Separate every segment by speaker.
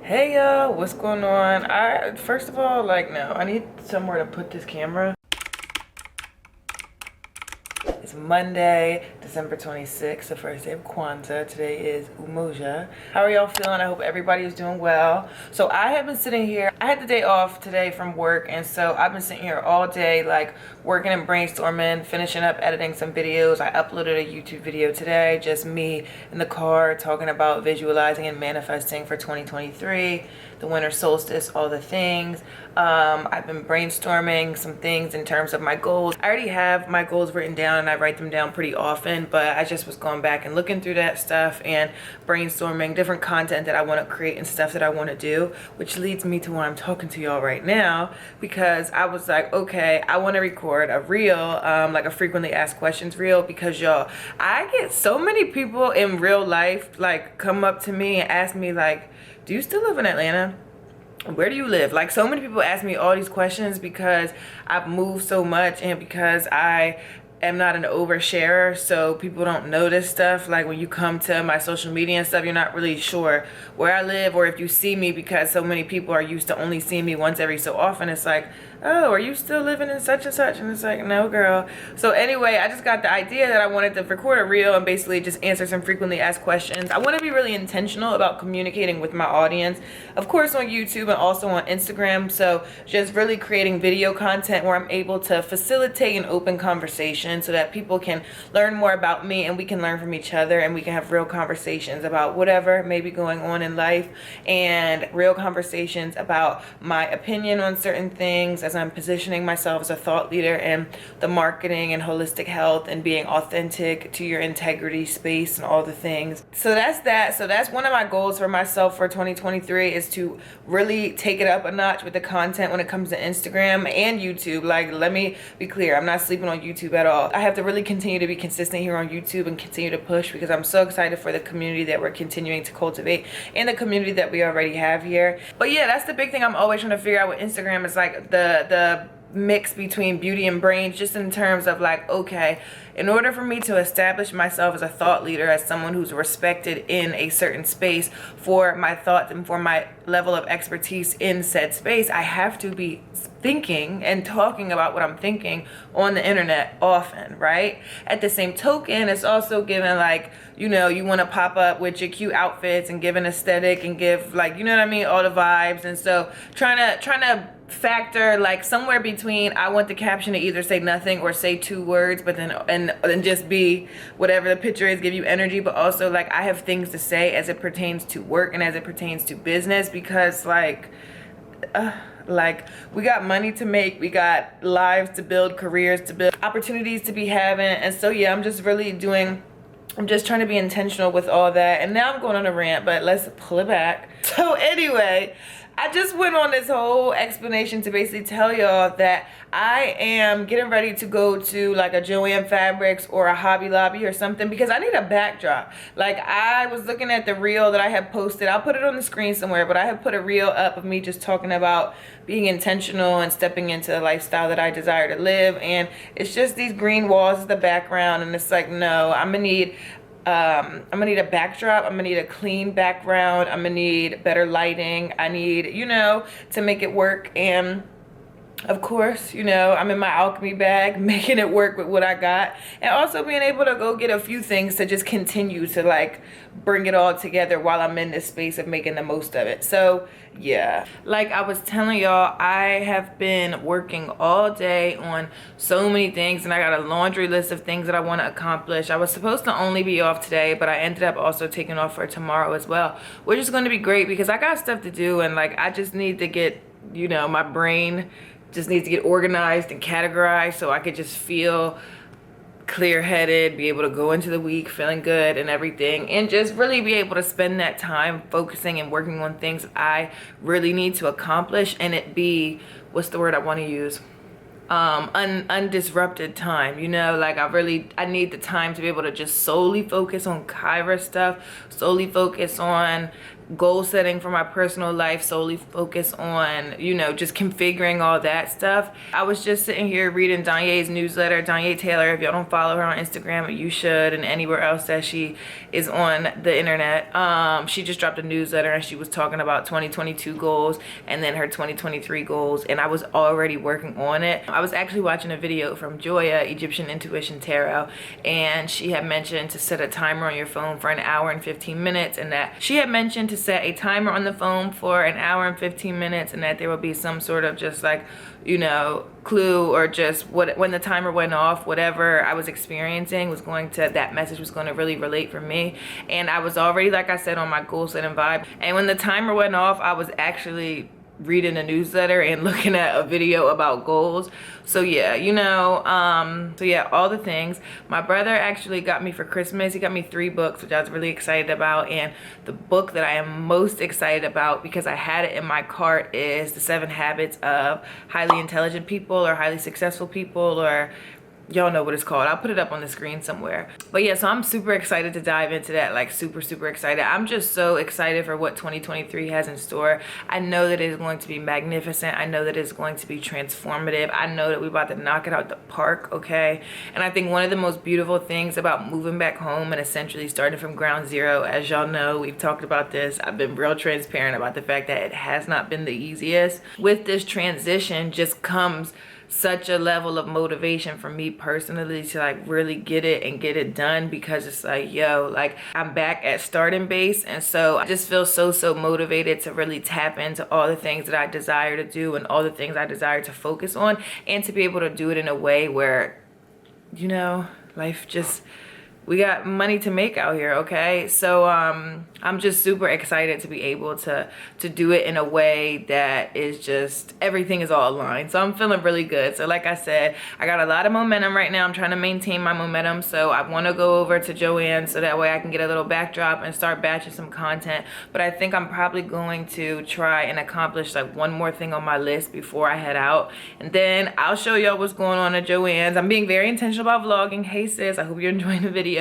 Speaker 1: Hey y'all, what's going on? First of all, no, I need somewhere to put this camera. It's Monday, December 26th, the first day of Kwanzaa. Today is Umoja. How are y'all feeling? I hope everybody is doing well. So I have been sitting here. I had the day off today from work, and so I've been sitting here all day, working and brainstorming, finishing up editing some videos. I uploaded a YouTube video today, just me in the car talking about visualizing and manifesting for 2023, the winter solstice, all the things. I've been brainstorming some things in terms of my goals. I already have my goals written down and I write them down pretty often, but I just was going back and looking through that stuff and brainstorming different content that I want to create and stuff that I want to do, which leads me to why I'm talking to y'all right now, because I was like, okay, I want to record a reel, like a frequently asked questions reel, because y'all, I get so many people in real life come up to me and ask me do you still live in Atlanta? Where do you live? So many people ask me all these questions because I've moved so much and because I am not an oversharer, so people don't notice stuff. When you come to my social media and stuff, you're not really sure where I live, or if you see me, because so many people are used to only seeing me once every so often, it's like, oh, are you still living in such and such? And it's like, no, girl. So anyway, I just got the idea that I wanted to record a reel and basically just answer some frequently asked questions. I want to be really intentional about communicating with my audience, of course on YouTube and also on Instagram. So just really creating video content where I'm able to facilitate an open conversation so that people can learn more about me and we can learn from each other and we can have real conversations about whatever may be going on in life, and real conversations about my opinion on certain things as I'm positioning myself as a thought leader in the marketing and holistic health and being authentic to your integrity space and all the things. So that's that. So that's one of my goals for myself for 2023, is to really take it up a notch with the content when it comes to Instagram and YouTube. Let me be clear, I'm not sleeping on YouTube at all. I have to really continue to be consistent here on YouTube and continue to push, because I'm so excited for the community that we're continuing to cultivate and the community that we already have here. But yeah, that's the big thing I'm always trying to figure out with Instagram, is the mix between beauty and brains, just in terms of okay, in order for me to establish myself as a thought leader, as someone who's respected in a certain space for my thoughts and for my level of expertise in said space, I have to be thinking and talking about what I'm thinking on the internet often, right? At the same token, it's also given you want to pop up with your cute outfits and give an aesthetic and give you know what I mean, all the vibes. And so trying to factor somewhere between, I want the caption to either say nothing or say 2 words, but then and just be whatever the picture is, give you energy, but also I have things to say as it pertains to work and as it pertains to business, because we got money to make, we got lives to build, careers to build, opportunities to be having. And so yeah, I'm just trying to be intentional with all that. And now I'm going on a rant, but let's pull it back. So anyway, I just went on this whole explanation to basically tell y'all that I am getting ready to go to a Joanne Fabrics or a Hobby Lobby or something, because I need a backdrop. I was looking at the reel that I have posted. I'll put it on the screen somewhere, but I have put a reel up of me just talking about being intentional and stepping into the lifestyle that I desire to live. And it's just these green walls as the background, and it's no, I'm gonna need a backdrop. I'm gonna need a clean background. I'm gonna need better lighting. I need, to make it work. And of course, I'm in my alchemy bag, making it work with what I got, and also being able to go get a few things to just continue to bring it all together while I'm in this space of making the most of it. So yeah, I was telling y'all, I have been working all day on so many things, and I got a laundry list of things that I want to accomplish. I was supposed to only be off today, but I ended up also taking off for tomorrow as well, which is going to be great because I got stuff to do, and I just need to get, my brain just needs to get organized and categorized so I could just feel clear-headed, be able to go into the week feeling good and everything, and just really be able to spend that time focusing and working on things I really need to accomplish, and it be, what's the word I want to use, undisrupted time. I need the time to be able to just solely focus on Kyrah stuff, solely focus on goal setting for my personal life, solely focus on, you know, just configuring all that stuff. I was just sitting here reading Danye's newsletter. Danye Taylor, if y'all don't follow her on Instagram, you should, and anywhere else that she is on the internet. She just dropped a newsletter and she was talking about 2022 goals and then her 2023 goals, and I was already working on it. I was actually watching a video from Joya, Egyptian Intuition Tarot, and she had mentioned to set a timer on your phone for an hour and 15 minutes, and that she had mentioned to set a timer on the phone for an hour and 15 minutes, and that there will be some sort of just like, you know, clue, or just when the timer went off, whatever I was experiencing was going to, that message was going to really relate for me. And I was already, like I said, on my goal setting vibe, and when the timer went off, I was actually reading a newsletter and looking at a video about goals. So yeah, you know, so yeah, all the things. My brother actually got me for Christmas, he got me 3 books, which I was really excited about, and the book that I am most excited about, because I had it in my cart, is The 7 Habits of Highly Intelligent People, or Highly Successful People, or y'all know what it's called. I'll put it up on the screen somewhere. But yeah, so I'm super excited to dive into that, like super excited. I'm just so excited for what 2023 has in store. I know that it is going to be magnificent. I know that it's going to be transformative. I know that we're about to knock it out the park, okay? And I think one of the most beautiful things about moving back home and essentially starting from ground zero, as y'all know, we've talked about this, I've been real transparent about the fact that it has not been the easiest. With this transition just comes such a level of motivation for me personally to like really get it and get it done, because it's like, yo, like I'm back at starting base, and so I just feel so motivated to really tap into all the things that I desire to do and all the things I desire to focus on, and to be able to do it in a way where, you know, life just, we got money to make out here, okay? So I'm just super excited to be able to do it in a way that is just, everything is all aligned. So I'm feeling really good. So like I said, I got a lot of momentum right now. I'm trying to maintain my momentum. So I want to go over to Joanne's so that way I can get a little backdrop and start batching some content. But I think I'm probably going to try and accomplish like one more thing on my list before I head out. And then I'll show y'all what's going on at Joanne's. I'm being very intentional about vlogging. Hey sis, I hope you're enjoying the video.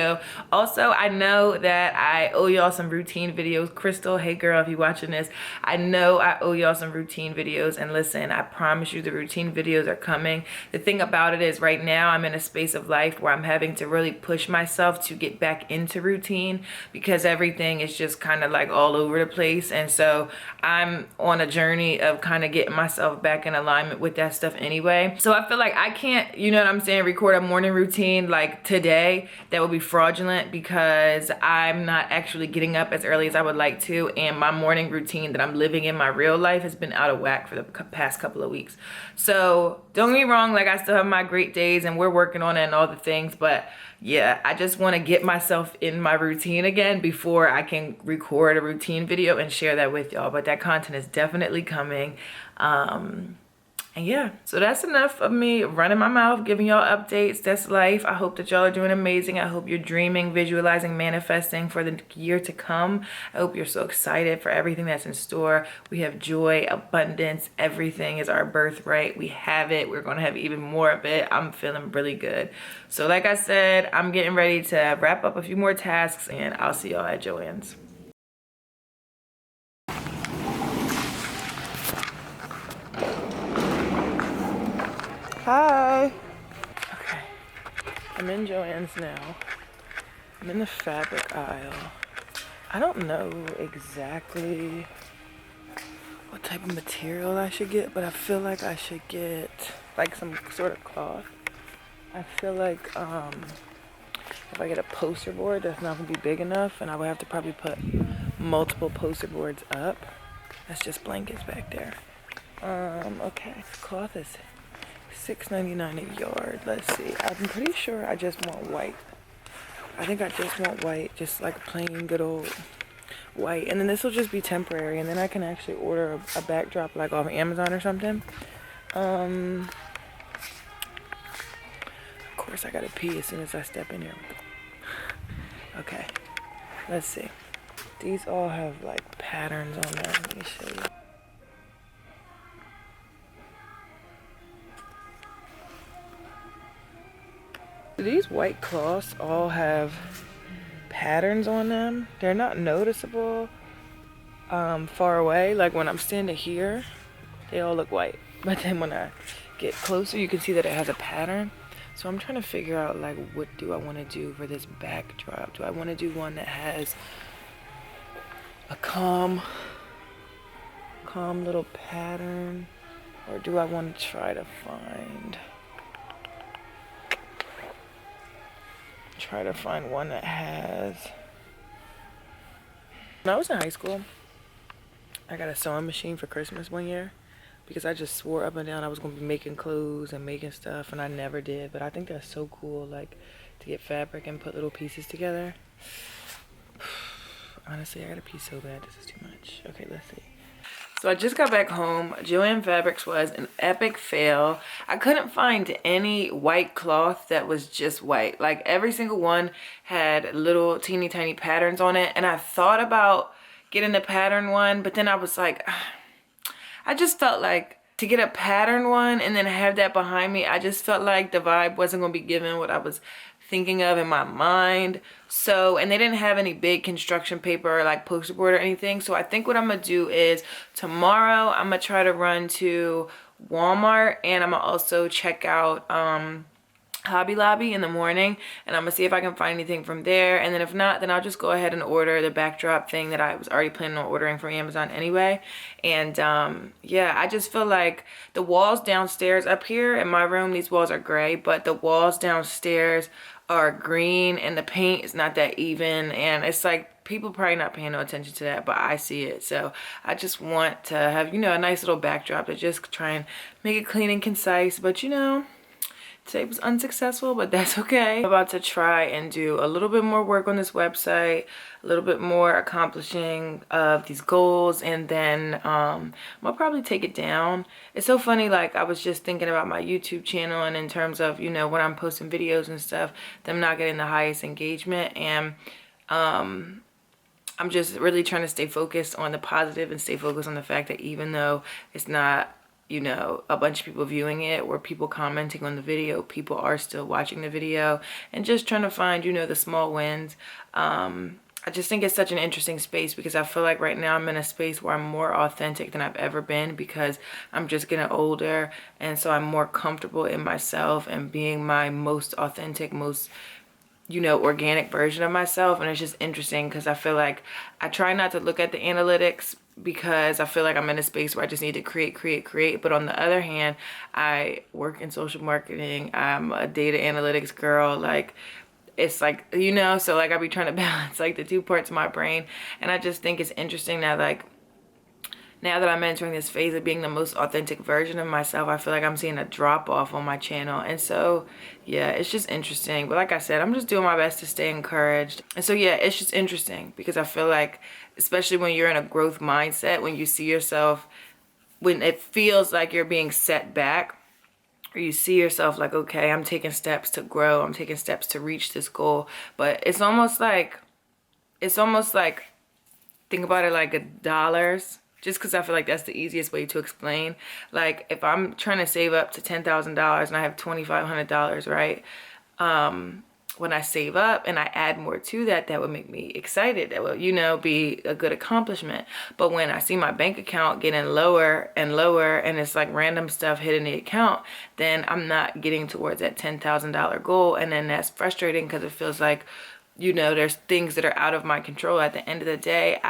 Speaker 1: Also, I know that I owe y'all some routine videos. Crystal, hey girl, if you're watching this, I know I owe y'all some routine videos, and listen, I promise you the routine videos are coming. The thing about it is right now I'm in a space of life where I'm having to really push myself to get back into routine, because everything is just kind of like all over the place, and so I'm on a journey of kind of getting myself back in alignment with that stuff anyway. So I feel like I can't, you know what I'm saying, record a morning routine like today. That would be fraudulent, because I'm not actually getting up as early as I would like to, and my morning routine that I'm living in my real life has been out of whack for the past couple of weeks. So don't get me wrong, like I still have my great days and we're working on it and all the things, but yeah, I just want to get myself in my routine again before I can record a routine video and share that with y'all. But that content is definitely coming. And yeah, so that's enough of me running my mouth, giving y'all updates. That's life. I hope that y'all are doing amazing. I hope you're dreaming, visualizing, manifesting for the year to come. I hope you're so excited for everything that's in store. We have joy, abundance. Everything is our birthright. We have it. We're going to have even more of it. I'm feeling really good. So like I said, I'm getting ready to wrap up a few more tasks, and I'll see y'all at Joanne's. Hi. Okay, I'm in Joanne's now. I'm in the fabric aisle. I don't know exactly what type of material I should get, but I feel like I should get like some sort of cloth. I feel like if I get a poster board, that's not gonna be big enough, and I would have to probably put multiple poster boards up. That's just blankets back there. Okay, cloth is $6.99 a yard. Let's see. I'm pretty sure I just want white. I think I just want white, just like plain good old white. And then this will just be temporary, and then I can actually order a backdrop like off Amazon or something. Of course I gotta pee as soon as I step in here. Okay, let's see. These all have like patterns on them. Let me show you. These white cloths all have patterns on them. They're not noticeable, far away. Like when I'm standing here, they all look white. But then when I get closer, you can see that it has a pattern. So I'm trying to figure out like what do I want to do for this backdrop. Do I want to do one that has a calm little pattern, or do I want to try to find one that has... When I was in high school, I got a sewing machine for Christmas one year because I just swore up and down I was going to be making clothes and making stuff, and I never did. But I think that's so cool, like, to get fabric and put little pieces together. Honestly, I gotta pee so bad. This is too much. Okay, let's see. So I just got back home. Joann Fabrics was an epic fail. I couldn't find any white cloth that was just white. Like every single one had little teeny tiny patterns on it. And I thought about getting the pattern one, but then I was like, I just felt like to get a pattern one and then have that behind me, I just felt like the vibe wasn't gonna be given what I was thinking of in my mind. So, and they didn't have any big construction paper or like poster board or anything. So I think what I'm gonna do is tomorrow I'm gonna try to run to Walmart, and I'm gonna also check out Hobby Lobby in the morning, and I'm gonna see if I can find anything from there. And then if not, then I'll just go ahead and order the backdrop thing that I was already planning on ordering from Amazon anyway. And yeah, I just feel like the walls downstairs, up here in my room, these walls are gray, but the walls downstairs are green and the paint is not that even, and it's like people probably not paying no attention to that, but I see it. So I just want to have, you know, a nice little backdrop to just try and make it clean and concise. But you know, today was unsuccessful, but that's okay. I'm about to try and do a little bit more work on this website, a little bit more accomplishing of these goals, and then I'll probably take it down. It's so funny, like I was just thinking about my YouTube channel, and in terms of, you know, when I'm posting videos and stuff, them not getting the highest engagement, and I'm just really trying to stay focused on the positive and stay focused on the fact that even though it's not, you know, a bunch of people viewing it or people commenting on the video, people are still watching the video, and just trying to find, you know, the small wins. I just think it's such an interesting space because I feel like right now I'm in a space where I'm more authentic than I've ever been because I'm just getting older, and so I'm more comfortable in myself and being my most authentic, most, you know, organic version of myself. And it's just interesting because I feel like I try not to look at the analytics because I feel like I'm in a space where I just need to create. But on the other hand, I work in social marketing. I'm a data analytics girl. Like, it's like, you know, so like I be trying to balance like the two parts of my brain. And I just think it's interesting that like, now that I'm entering this phase of being the most authentic version of myself, I feel like I'm seeing a drop off on my channel. And so, yeah, it's just interesting. But like I said, I'm just doing my best to stay encouraged. And so, yeah, it's just interesting because I feel like, especially when you're in a growth mindset, when you see yourself, when it feels like you're being set back, or you see yourself like, okay, I'm taking steps to grow, I'm taking steps to reach this goal. But it's almost like, think about it like dollars. Just because I feel like that's the easiest way to explain. Like if I'm trying to save up to $10,000 and I have $2,500, right? When I save up and I add more to that, that would make me excited. That would, you know, be a good accomplishment. But when I see my bank account getting lower and lower and it's like random stuff hitting the account, then I'm not getting towards that $10,000 goal. And then that's frustrating because it feels like, you know, there's things that are out of my control. At the end of the day,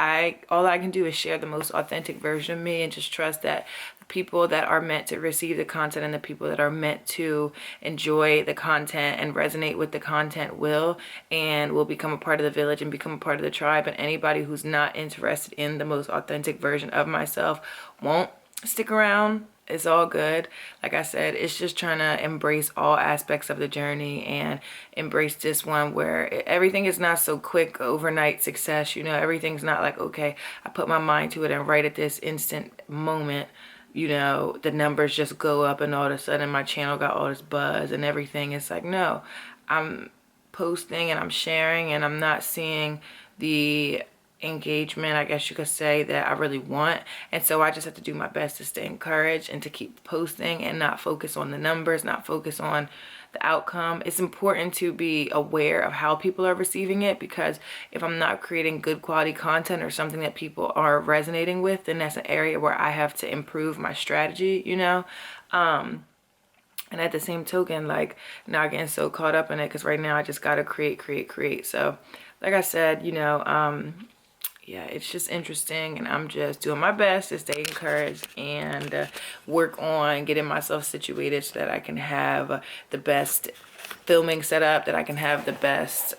Speaker 1: all I can do is share the most authentic version of me and just trust that the people that are meant to receive the content and the people that are meant to enjoy the content and resonate with the content will become a part of the village and become a part of the tribe. And anybody who's not interested in the most authentic version of myself won't stick around. It's all good. Like I said, it's just trying to embrace all aspects of the journey and embrace this one where everything is not so quick overnight success. You know, everything's not like, okay, I put my mind to it and right at this instant moment, you know, the numbers just go up and all of a sudden my channel got all this buzz and everything. It's like, no, I'm posting and I'm sharing and I'm not seeing the engagement, I guess you could say, that I really want. And so I just have to do my best to stay encouraged and to keep posting and not focus on the numbers, not focus on the outcome. It's important to be aware of how people are receiving it, because if I'm not creating good quality content or something that people are resonating with, then that's an area where I have to improve my strategy, you know. And at the same token, like, not getting so caught up in it, because right now I just gotta create. So like I said, you know, yeah, it's just interesting, and I'm just doing my best to stay encouraged and work on getting myself situated so that I can have the best filming setup, that I can have the best,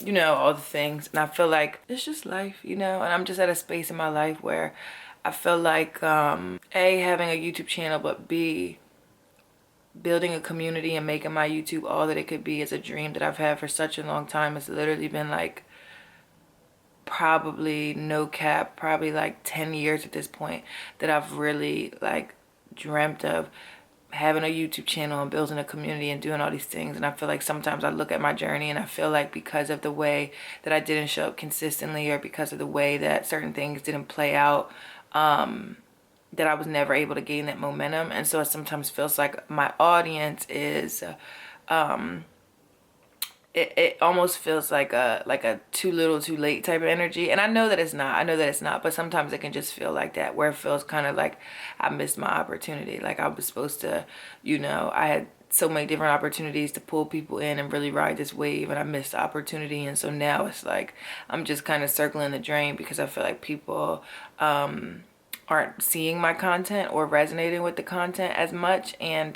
Speaker 1: you know, all the things. And I feel like it's just life, you know, and I'm just at a space in my life where I feel like, A, having a YouTube channel, but B, building a community and making my YouTube all that it could be is a dream that I've had for such a long time. It's literally been like, probably no cap, probably like 10 years at this point that I've really like dreamt of having a YouTube channel and building a community and doing all these things. And I feel like sometimes I look at my journey and I feel like because of the way that I didn't show up consistently, or because of the way that certain things didn't play out, that I was never able to gain that momentum. And so it sometimes feels like my audience is it almost feels like a too little too late type of energy. And I know that it's not, but sometimes it can just feel like that, where it feels kind of like I missed my opportunity. Like I was supposed to, you know, I had so many different opportunities to pull people in and really ride this wave, and I missed the opportunity. And so now it's like I'm just kind of circling the drain, because I feel like people aren't seeing my content or resonating with the content as much. And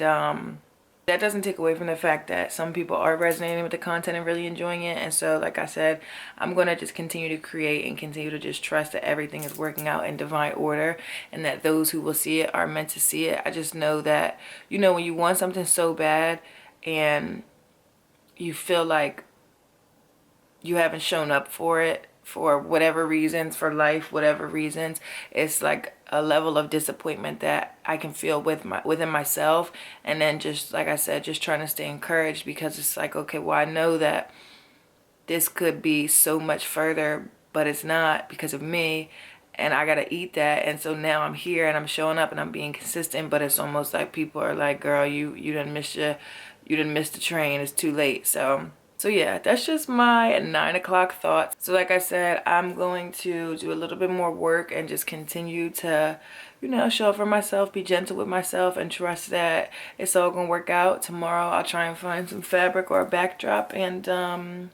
Speaker 1: that doesn't take away from the fact that some people are resonating with the content and really enjoying it. And so, like I said, I'm going to just continue to create and continue to just trust that everything is working out in divine order, and that those who will see it are meant to see it. I just know that, you know, when you want something so bad and you feel like you haven't shown up for it for whatever reasons, for life, whatever reasons, it's like a level of disappointment that I can feel within myself. And then, just like I said, just trying to stay encouraged, because it's like, okay, well, I know that this could be so much further, but it's not, because of me, and I gotta eat that. And so now I'm here and I'm showing up and I'm being consistent, but it's almost like people are like, girl, you done missed the train, it's too late. So yeah, that's just my 9 o'clock thoughts. So like I said, I'm going to do a little bit more work and just continue to, you know, show up for myself, be gentle with myself, and trust that it's all gonna work out. Tomorrow I'll try and find some fabric or a backdrop, and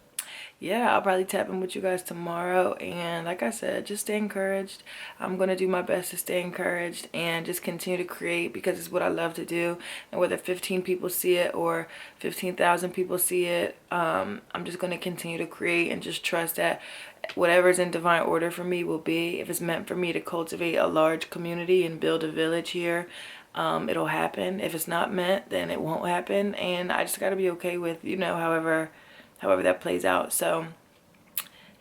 Speaker 1: yeah, I'll probably tap in with you guys tomorrow. And like I said, just stay encouraged. I'm going to do my best to stay encouraged and just continue to create, because it's what I love to do. And whether 15 people see it or 15,000 people see it, I'm just going to continue to create and just trust that whatever's in divine order for me will be. If it's meant for me to cultivate a large community and build a village here, it'll happen. If it's not meant, then it won't happen. And I just got to be okay with, you know, however that plays out. So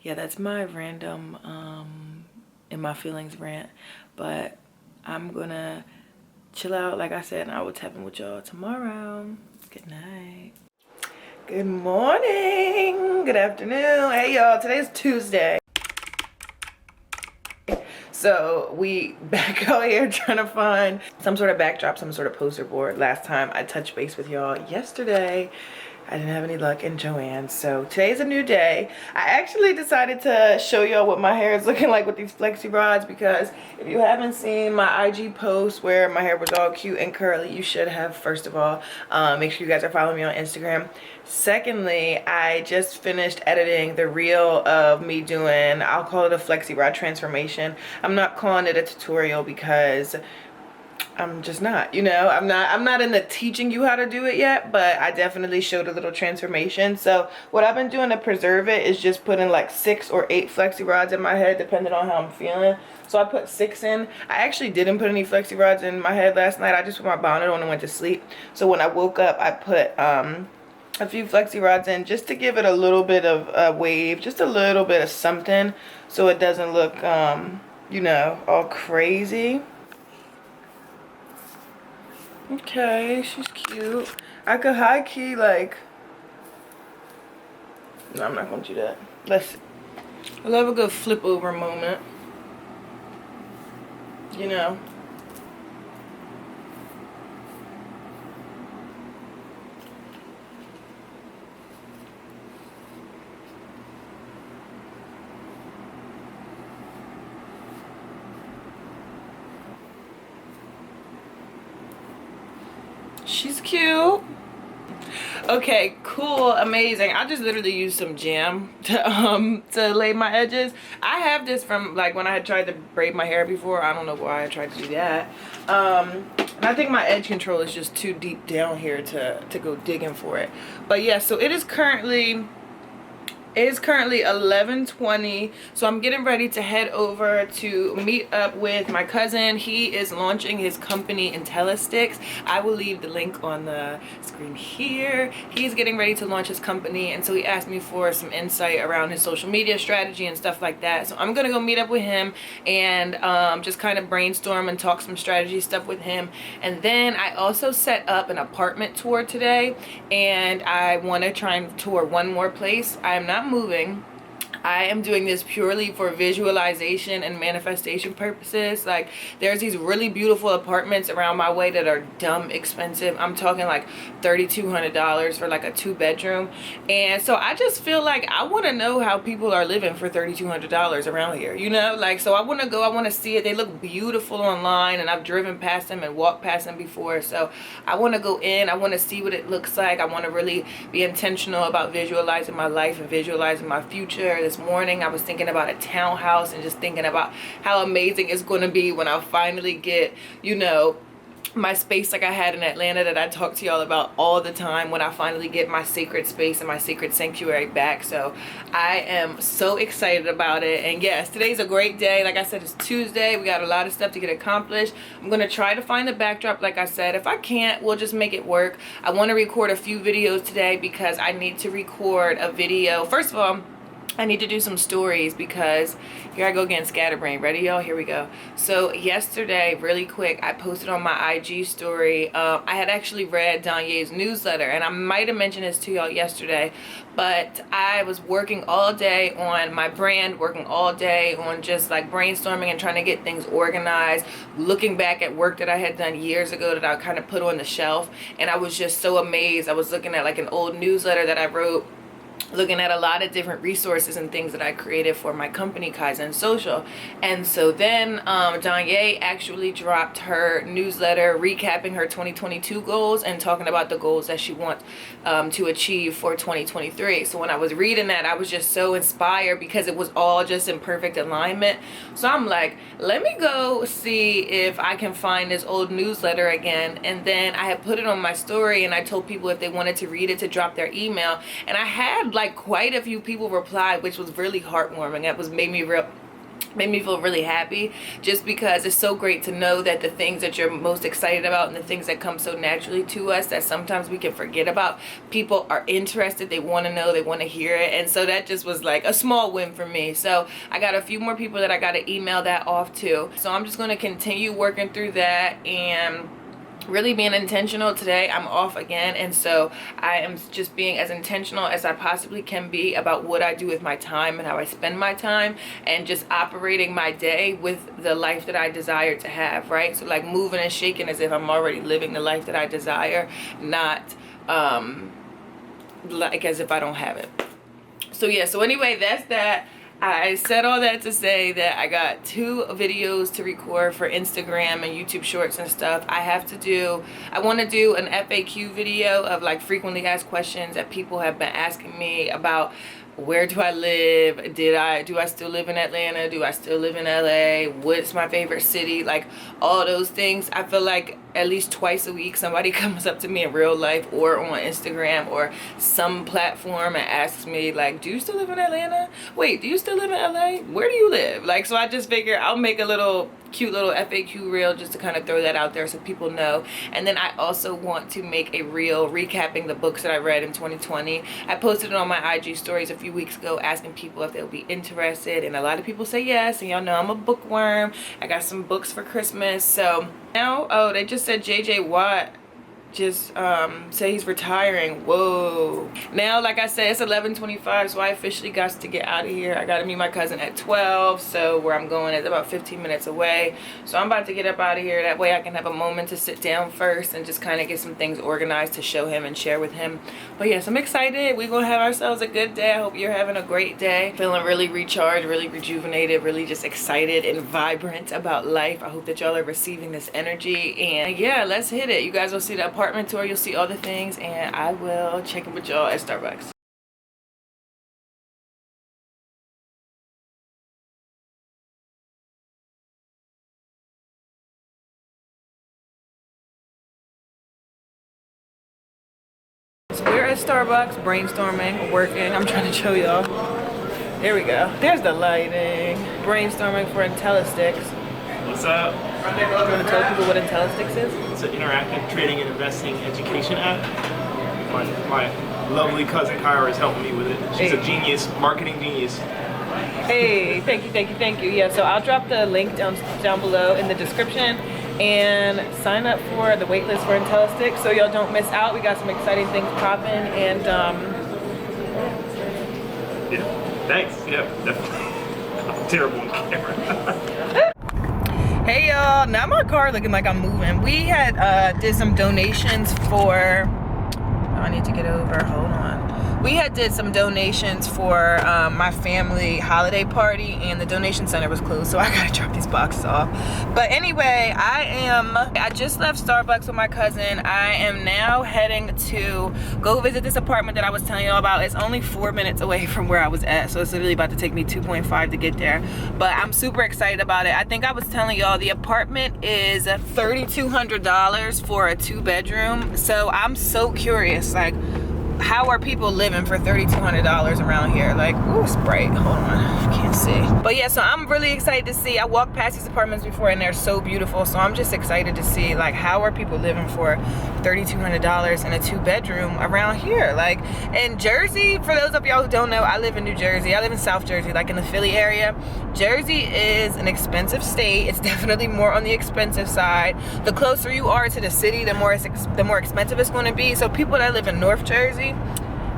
Speaker 1: yeah, that's my random in my feelings rant. But I'm gonna chill out, like I said, and I will tap in with y'all tomorrow. Good night. Good morning, good afternoon. Hey y'all, today's Tuesday. So we back out here trying to find some sort of backdrop, some sort of poster board. Last time I touched base with y'all yesterday, I didn't have any luck in Joanne. So today's a new day. I actually decided to show y'all what my hair is looking like with these flexi rods, because if you haven't seen my IG post where my hair was all cute and curly, you should have. First of all, make sure you guys are following me on Instagram. Secondly, I just finished editing the reel of me doing, I'll call it a flexi rod transformation. I'm not calling it a tutorial because I'm just not, you know, I'm not in the teaching you how to do it yet, but I definitely showed a little transformation. So what I've been doing to preserve it is just putting like 6 or 8 flexi rods in my head, depending on how I'm feeling. So I put 6 in. I actually didn't put any flexi rods in my head last night. I just put my bonnet on and went to sleep. So when I woke up, I put a few flexi rods in just to give it a little bit of a wave, just a little bit of something, so it doesn't look you know, all crazy. Okay, she's cute. I could high key, like, no, I'm not gonna do that. I love a good flip over moment, you know. She's cute. Okay, cool, amazing. I just literally used some jam to lay my edges. I have this from like when I had tried to braid my hair before. I don't know why I tried to do that. And I think my edge control is just too deep down here to go digging for it. But yeah, so it is currently 11:20, so I'm getting ready to head over to meet up with my cousin. He is launching his company IntelliSticks. I will leave the link on the screen here. He's getting ready to launch his company, and so he asked me for some insight around his social media strategy and stuff like that. So I'm gonna go meet up with him and just kind of brainstorm and talk some strategy stuff with him. And then I also set up an apartment tour today, and I want to try and tour one more place. I am not moving. I am doing this purely for visualization and manifestation purposes. Like, there's these really beautiful apartments around my way that are dumb expensive. I'm talking like $3,200 for like a 2-bedroom. And so I just feel like I want to know how people are living for $3,200 around here, you know? Like, so I want to go, I want to see it. They look beautiful online, and I've driven past them and walked past them before. So I want to go in, I want to see what it looks like. I want to really be intentional about visualizing my life and visualizing my future. This morning I was thinking about a townhouse and just thinking about how amazing it's going to be when I finally get, you know, my space like I had in Atlanta that I talk to y'all about all the time, when I finally get my sacred space and my sacred sanctuary back. So I am so excited about it. And yes, today's a great day. Like I said, it's Tuesday. We got a lot of stuff to get accomplished. I'm going to try to find the backdrop. Like I said, if I can't, we'll just make it work. I want to record a few videos today because I need to record a video. First of all, I need to do some stories because here I go again, scatterbrain. Ready, y'all? Here we go. So yesterday, really quick, I posted on my IG story. I had actually read Danye's newsletter, and I might have mentioned this to y'all yesterday, but I was working all day on my brand, working all day on just like brainstorming and trying to get things organized, looking back at work that I had done years ago that I kind of put on the shelf, and I was just so amazed. I was looking at like an old newsletter that I wrote, looking at a lot of different resources and things that I created for my company, Kaizen Social. And so then Danye actually dropped her newsletter recapping her 2022 goals and talking about the goals that she wants to achieve for 2023. So when I was reading that, I was just so inspired because it was all just in perfect alignment. So I'm like, let me go see if I can find this old newsletter again. And then I had put it on my story, and I told people if they wanted to read it to drop their email. And I had like quite a few people reply, which was really heartwarming. That was made me feel really happy, just because it's so great to know that the things that you're most excited about and the things that come so naturally to us that sometimes we can forget about, people are interested, they want to know, they want to hear it. And so that just was like a small win for me. So I got a few more people that I got to email that off to. So I'm just going to continue working through that and really being intentional. Today I'm off again, and so I am just being as intentional as I possibly can be about what I do with my time and how I spend my time, and just operating my day with the life that I desire to have, right? So like moving and shaking as if I'm already living the life that I desire, not like as if I don't have it. So yeah, so anyway, that's that. I said all that to say that I got 2 videos to record for Instagram and YouTube Shorts and stuff. I want to do an FAQ video of like frequently asked questions that people have been asking me about. Where do I live? Do I still live in Atlanta? Do I still live in LA? What's my favorite city? Like all those things. I feel like at least twice a week somebody comes up to me in real life or on Instagram or some platform and asks me like, do you still live in Atlanta? Wait, do you still live in LA? Where do you live? Like, so I just figure I'll make a little cute little FAQ reel just to kind of throw that out there so people know. And then I also want to make a reel recapping the books that I read in 2020. I posted it on my IG stories a few weeks ago asking people if they'll be interested, and a lot of people say yes. And y'all know I'm a bookworm. I got some books for Christmas. So now, oh, they just said JJ Watt just say he's retiring. Whoa. Now, like I said, it's 11:25, so I officially got to get out of here. I gotta meet my cousin at 12, so where I'm going is about 15 minutes away. So I'm about to get up out of here. That way I can have a moment to sit down first and just kind of get some things organized to show him and share with him. But yes, I'm excited. We're gonna have ourselves a good day. I hope you're having a great day. Feeling really recharged, really rejuvenated, really just excited and vibrant about life. I hope that y'all are receiving this energy. And yeah, let's hit it. You guys will see that apartment tour. You'll see all the things, and I will check in with y'all at Starbucks. So we're at Starbucks, brainstorming, working. I'm trying to show y'all. There we go. There's the lighting. Brainstorming for IntelliSticks.
Speaker 2: What's up?
Speaker 1: Do you want to tell people what IntelliSticks is?
Speaker 2: It's an interactive trading and investing education app. My lovely cousin Kyrah is helping me with it. She's a genius, marketing genius.
Speaker 1: Hey, thank you. Yeah, so I'll drop the link down below in the description, and sign up for the waitlist for IntelliSticks so y'all don't miss out. We got some exciting things popping, and
Speaker 2: yeah, thanks. Yeah, definitely. I'm terrible on camera.
Speaker 1: Hey y'all, now my car looking like I'm moving. We had did some donations for, I need to get over, hold on. We had did some donations for my family holiday party, and the donation center was closed, so I gotta drop these boxes off. But anyway, I just left Starbucks with my cousin. I am now heading to go visit this apartment that I was telling y'all about. It's only 4 minutes away from where I was at, so it's literally about to take me 2.5 to get there. But I'm super excited about it. I think I was telling y'all the apartment is $3,200 for a 2-bedroom. So I'm so curious, like, how are people living for $3,200 around here? Like, ooh, Sprite, hold on, can't see. But yeah, so I'm really excited to see. I walked past these apartments before and they're so beautiful, so I'm just excited to see, like, how are people living for $3,200 in a 2-bedroom around here? Like, in Jersey, for those of y'all who don't know, I live in New Jersey. I live in South Jersey, like in the Philly area. Jersey is an expensive state. It's definitely more on the expensive side. The closer you are to the city, the more expensive it's going to be. So people that live in North Jersey,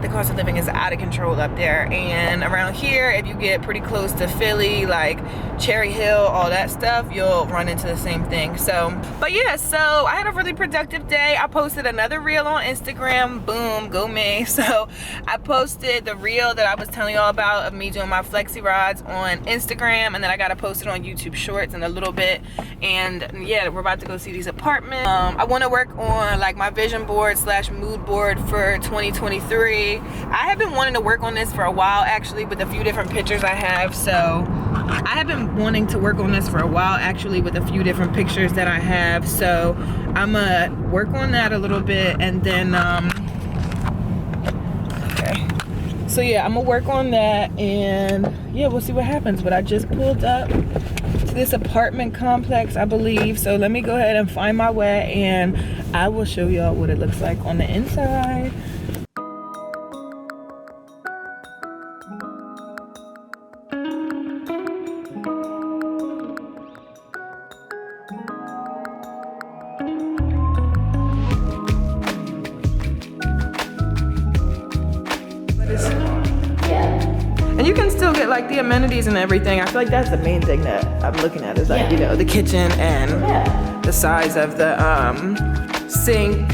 Speaker 1: the cost of living is out of control up there. And around here, if you get pretty close to Philly, like Cherry Hill, all that stuff, you'll run into the same thing. So, but yeah, so I had a really productive day. I posted another reel on Instagram. Boom, go me. So I posted the reel that I was telling y'all about of me doing my flexi rides on Instagram, and then I got to post it on YouTube Shorts in a little bit. And yeah, we're about to go see these apartments. I want to work on like my vision board / mood board for 2023. I have been wanting to work on this for a while, actually, with a few different pictures I have. So I have been wanting to work on this for a while, actually, with a few different pictures that I have. So I'm gonna work on that a little bit, and then okay, so yeah, I'm gonna work on that, and yeah, we'll see what happens. But I just pulled up to this apartment complex, I believe. So let me go ahead and find my way, and I will show y'all what it looks like on the inside. And you can still get like the amenities and everything. I feel like that's the main thing that I'm looking at, is like, you know, the kitchen and the size of the sink.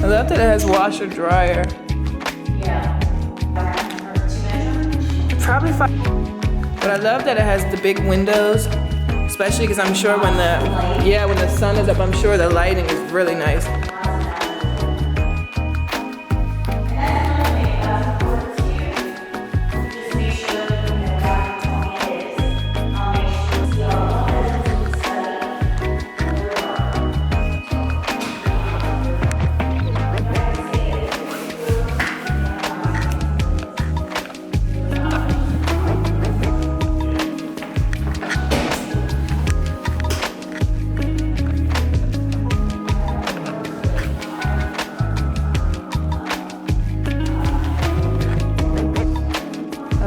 Speaker 1: I love that it has washer dryer. Yeah. Probably 5. But I love that it has the big windows, especially because I'm sure when the sun is up, I'm sure the lighting is really nice.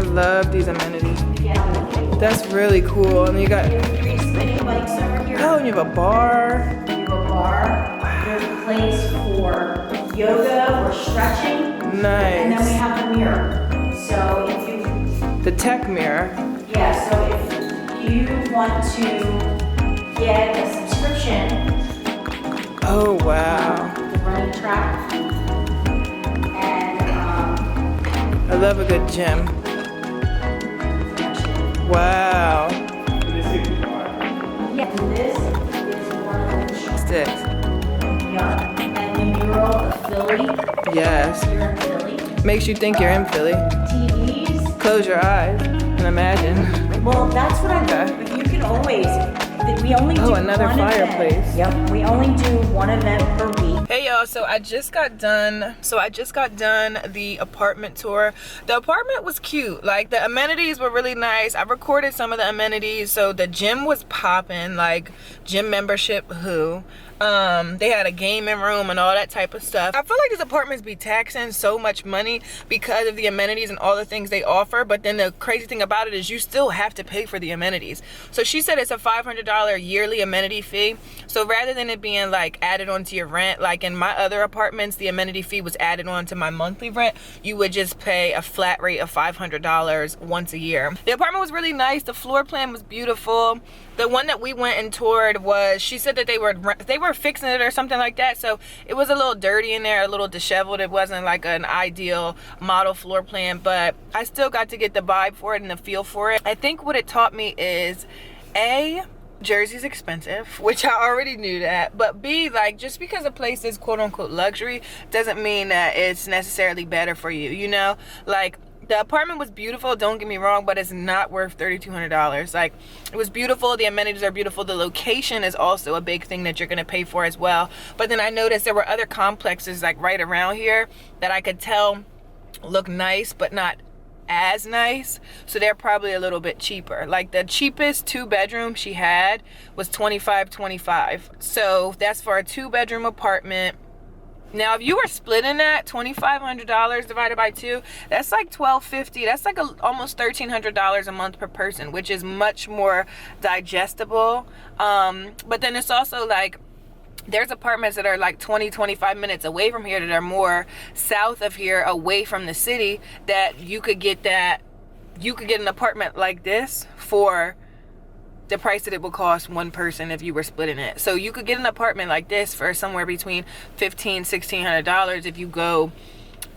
Speaker 1: Love these amenities. That's really cool. And you got
Speaker 3: spinning bikes over here.
Speaker 1: Oh, and you have a bar.
Speaker 3: You have a bar. There's a place for yoga or stretching.
Speaker 1: Nice.
Speaker 3: And then we have the mirror. So if you
Speaker 1: the tech mirror.
Speaker 3: Yeah, so if you want to get a subscription.
Speaker 1: Oh wow.
Speaker 3: The running track. And
Speaker 1: I love a good gym. Wow.
Speaker 3: Yeah, this is one of the
Speaker 1: Makes you think you're in Philly.
Speaker 3: TVs.
Speaker 1: Close your eyes and imagine.
Speaker 3: Well, that's what I do. But you can always. We only do
Speaker 1: another
Speaker 3: one
Speaker 1: fireplace.
Speaker 3: event. Yep. We only do one event per week.
Speaker 1: Hey y'all, so I just got done the apartment tour. The apartment was cute. Like, the amenities were really nice. I recorded some of the amenities. So the gym was popping, like gym membership they had a gaming room and all that type of stuff. I feel like these apartments be taxing so much money because of the amenities and all the things they offer, but then the crazy thing about it is you still have to pay for the amenities. So she said it's a $500 yearly amenity fee. So rather than it being like added onto your rent, like in my other apartments, the amenity fee was added on to my monthly rent, you would just pay a flat rate of $500 once a year. The apartment was really nice. The floor plan was beautiful. The one that we went and toured was, she said that they were fixing it or something like that, so it was a little dirty in there, a little disheveled. It wasn't like an ideal model floor plan, but I still got to get the vibe for it and the feel for it. I think what it taught me is, A, Jersey's expensive, which I already knew that, but B, like, just because a place is quote unquote luxury doesn't mean that it's necessarily better for you, you know? Like, the apartment was beautiful, don't get me wrong, but it's not worth $3,200. Like, it was beautiful, the amenities are beautiful, the location is also a big thing that you're gonna pay for as well. But then I noticed there were other complexes like right around here that I could tell look nice but not as nice, so they're probably a little bit cheaper. Like, the cheapest 2-bedroom she had was $25,25, so that's for a 2-bedroom apartment. Now, if you were splitting that, $2,500 divided by 2, that's like $1,250. That's like almost $1,300 a month per person, which is much more digestible. But then it's also like, there's apartments that are like 20-25 minutes away from here that are more south of here, away from the city, that you could get an apartment like this for the price that it would cost one person if you were splitting it. So you could get an apartment like this for somewhere between $1,500-$1,600 if you go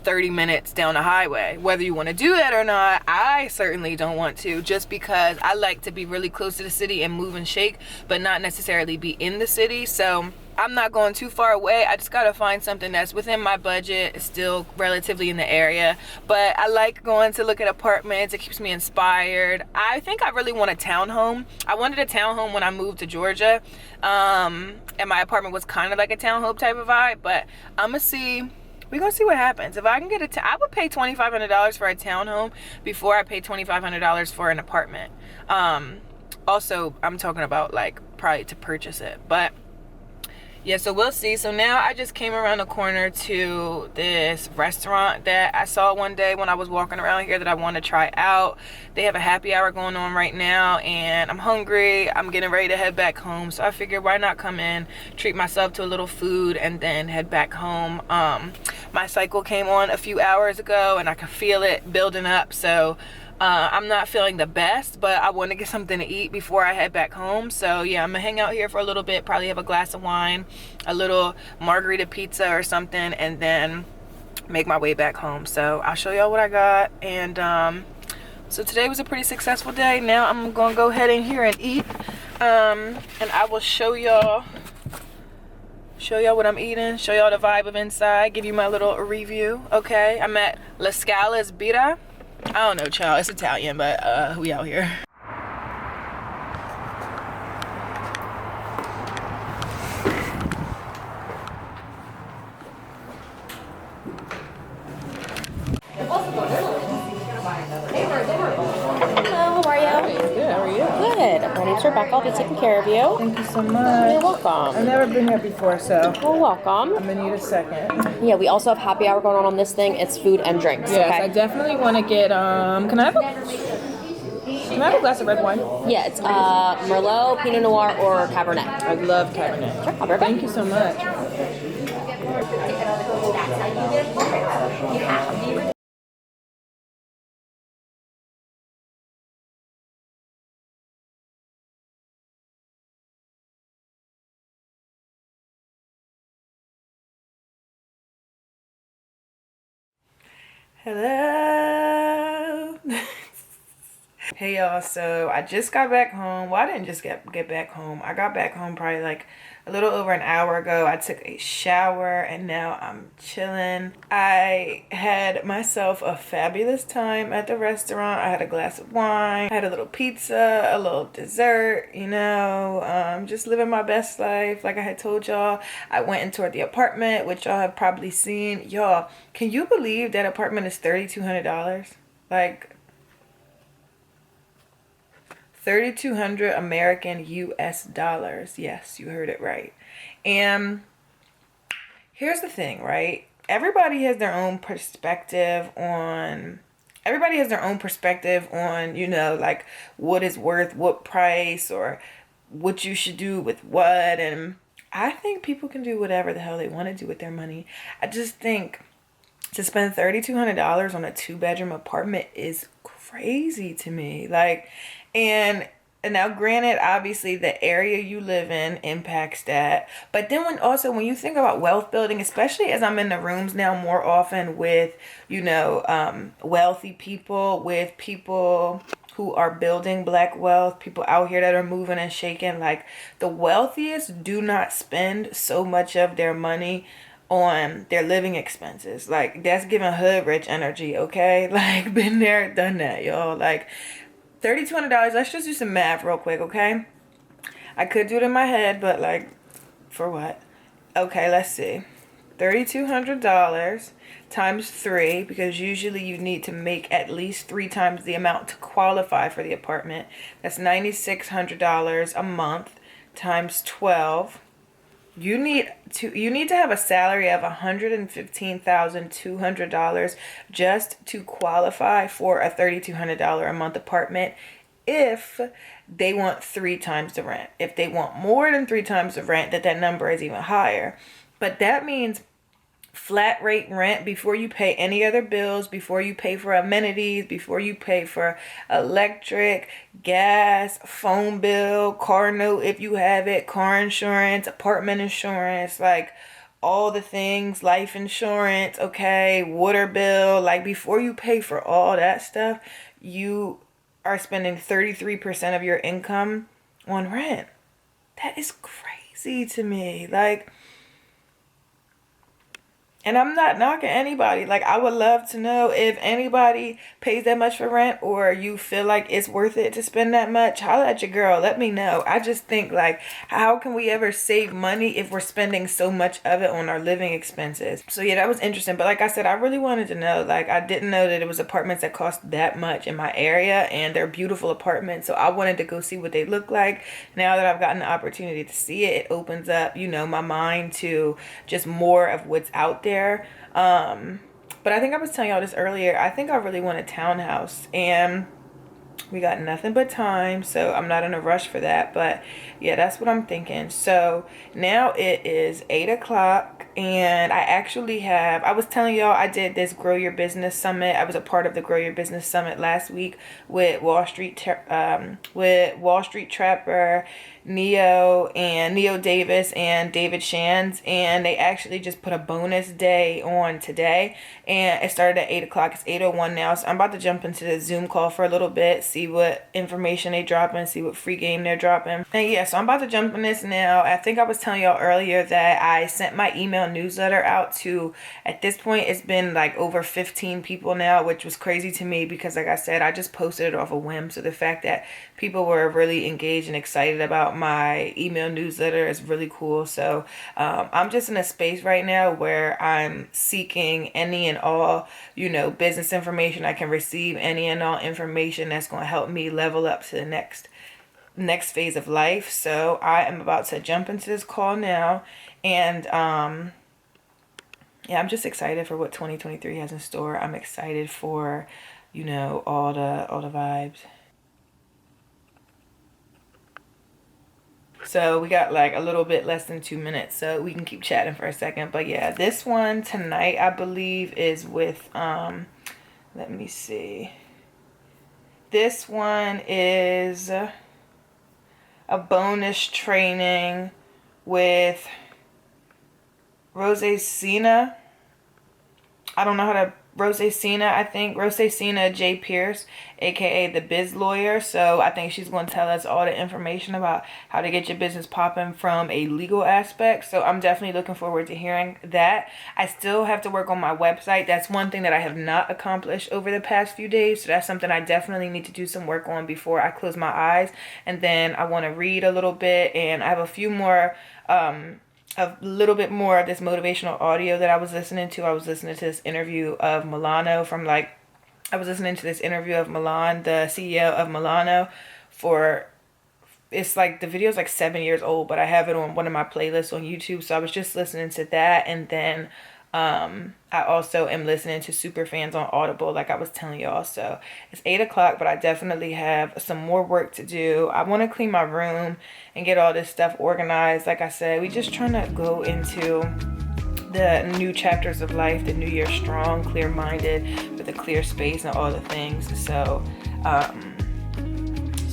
Speaker 1: 30 minutes down the highway. Whether you want to do that or not, I certainly don't want to, just because I like to be really close to the city and move and shake, but not necessarily be in the city. So I'm not going too far away. I just gotta find something that's within my budget, still relatively in the area. But I like going to look at apartments. It keeps me inspired. I think I really want a townhome. I wanted a townhome when I moved to Georgia, and my apartment was kind of like a townhome type of vibe. But we're gonna see what happens. If I can get I would pay $2,500 for a townhome before I pay $2,500 for an apartment. Also, I'm talking about like probably to purchase it, but yeah, so we'll see. So now I just came around the corner to this restaurant that I saw one day when I was walking around here that I want to try out. They have a happy hour going on right now, and I'm hungry. I'm getting ready to head back home, so I figured why not come in, treat myself to a little food, and then head back home. My cycle came on a few hours ago, and I can feel it building up, so I'm not feeling the best, but I want to get something to eat before I head back home. So yeah, I'm gonna hang out here for a little bit, probably have a glass of wine, a little margarita pizza or something, and then make my way back home. So I'll show y'all what I got. And so today was a pretty successful day. Now I'm gonna go ahead in here and eat, and I will show y'all what I'm eating, show y'all the vibe of inside, give you my little review. Okay, I'm at La Scala's Birra. I don't know, child. It's Italian, but we out here.
Speaker 4: Hello, how are you?
Speaker 1: Good, how are you?
Speaker 4: Good. My name's Rebecca. I'll be taking care of you.
Speaker 1: Thank you so much.
Speaker 4: You're welcome.
Speaker 1: I've never been here before, so
Speaker 4: You're welcome.
Speaker 1: I'm gonna need a second.
Speaker 4: Yeah, we also have happy hour going on this thing. It's food and drinks.
Speaker 1: Yes,
Speaker 4: okay?
Speaker 1: I definitely want to get. Can I have a glass of red wine?
Speaker 4: Yeah, it's Merlot, Pinot Noir, or Cabernet.
Speaker 1: I love Cabernet.
Speaker 4: Sure, I'll be right back.
Speaker 1: Thank you so much. Hello. Hey y'all, so I just got back home. Well, I didn't just get back home. I got back home probably like a little over an hour ago. I took a shower and now I'm chilling. I had myself a fabulous time at the restaurant. I had a glass of wine, I had a little pizza, a little dessert, just living my best life. Like I had told y'all, I went and toured the apartment, which y'all have probably seen. Y'all, can you believe that apartment is $3,200? Like, 3,200 American US dollars. Yes, you heard it right. And here's the thing, right? Everybody has their own perspective on like what is worth what price or what you should do with what. And I think people can do whatever the hell they want to do with their money. I just think to spend $3,200 on a 2-bedroom apartment is crazy to me. Like, and now granted, obviously the area you live in impacts that. But then when you think about wealth building, especially as I'm in the rooms now more often with, wealthy people, with people who are building black wealth, people out here that are moving and shaking, like the wealthiest do not spend so much of their money on their living expenses. Like that's giving hood rich energy, okay? Like been there, done that, y'all. Like $3,200. Let's just do some math real quick, okay? I could do it in my head, but like, for what? Okay, let's see. $3,200 times 3, because usually you need to make at least 3 times the amount to qualify for the apartment. That's $9,600 a month times 12. You need to have a salary of $115,200 just to qualify for a $3,200 a month apartment if they want 3 times the rent. If they want more than 3 times the rent, that number is even higher. But that means flat rate rent before you pay any other bills, before you pay for amenities, before you pay for electric, gas, phone bill, car note if you have it, car insurance, apartment insurance, like all the things, life insurance, okay, water bill. Like before you pay for all that stuff, you are spending 33% of your income on rent. That is crazy to me. Like, and I'm not knocking anybody. Like, I would love to know if anybody pays that much for rent or you feel like it's worth it to spend that much. Holla at your girl. Let me know. I just think, like, how can we ever save money if we're spending so much of it on our living expenses? So, yeah, that was interesting. But like I said, I really wanted to know. Like, I didn't know that it was apartments that cost that much in my area. And they're beautiful apartments. So I wanted to go see what they look like. Now that I've gotten the opportunity to see it, it opens up, my mind to just more of what's out there. But I think I was telling y'all this earlier. I think I really want a townhouse, and we got nothing but time, so I'm not in a rush for that. But yeah, that's what I'm thinking. So now it is 8 o'clock, and I was telling y'all I did this Grow Your Business Summit. I was a part of the Grow Your Business Summit last week with Wall Street Trapper, Neo Davis and David Shands, and they actually just put a bonus day on today, and it started at 8 o'clock. It's 8:01 now, so I'm about to jump into the Zoom call for a little bit, see what information they dropping, see what free game they're dropping. And yeah, so I'm about to jump in this now. I think I was telling y'all earlier that I sent my email newsletter out to, at this point it's been like over 15 people now, which was crazy to me because like I said, I just posted it off a whim. So the fact that people were really engaged and excited about my email newsletter is really cool. So I'm just in a space right now where I'm seeking any and all, business information I can receive, any and all information that's going to help me level up to the next phase of life. So I am about to jump into this call now, and yeah, I'm just excited for what 2023 has in store. I'm excited for, all the vibes. So we got like a little bit less than 2 minutes, so we can keep chatting for a second. But yeah, this one tonight I believe is with let me see. This one is a bonus training with Rosacina. I don't know how to Rosacina, I think. Rosacina J. Pierce, aka the Biz Lawyer. So I think she's going to tell us all the information about how to get your business popping from a legal aspect. So I'm definitely looking forward to hearing that. I still have to work on my website. That's one thing that I have not accomplished over the past few days. So that's something I definitely need to do some work on before I close my eyes. And then I want to read a little bit, and I have a few more a little bit more of this motivational audio that I was listening to. I was listening to this interview of Milano from I was listening to this interview of Milan, the CEO of Milano, for, it's like, the video's like 7 years old, but I have it on one of my playlists on YouTube. So I was just listening to that, and then I also am listening to Superfans on Audible, like I was telling y'all. So it's 8 o'clock, but I definitely have some more work to do. I want to clean my room and get all this stuff organized. Like I said, we just trying to go into the new chapters of life, the new year strong, clear-minded, with a clear space and all the things. So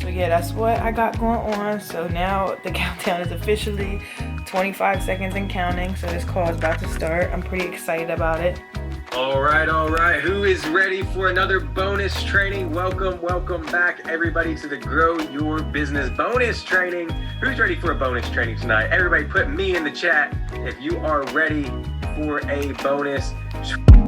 Speaker 1: yeah, that's what I got going on. So now the countdown is officially 25 seconds and counting. So this call is about to start. I'm pretty excited about it.
Speaker 5: All right. Who is ready for another bonus training? Welcome back, everybody, to the Grow Your Business bonus training. Who's ready for a bonus training tonight? Everybody put me in the chat if you are ready for a bonus training.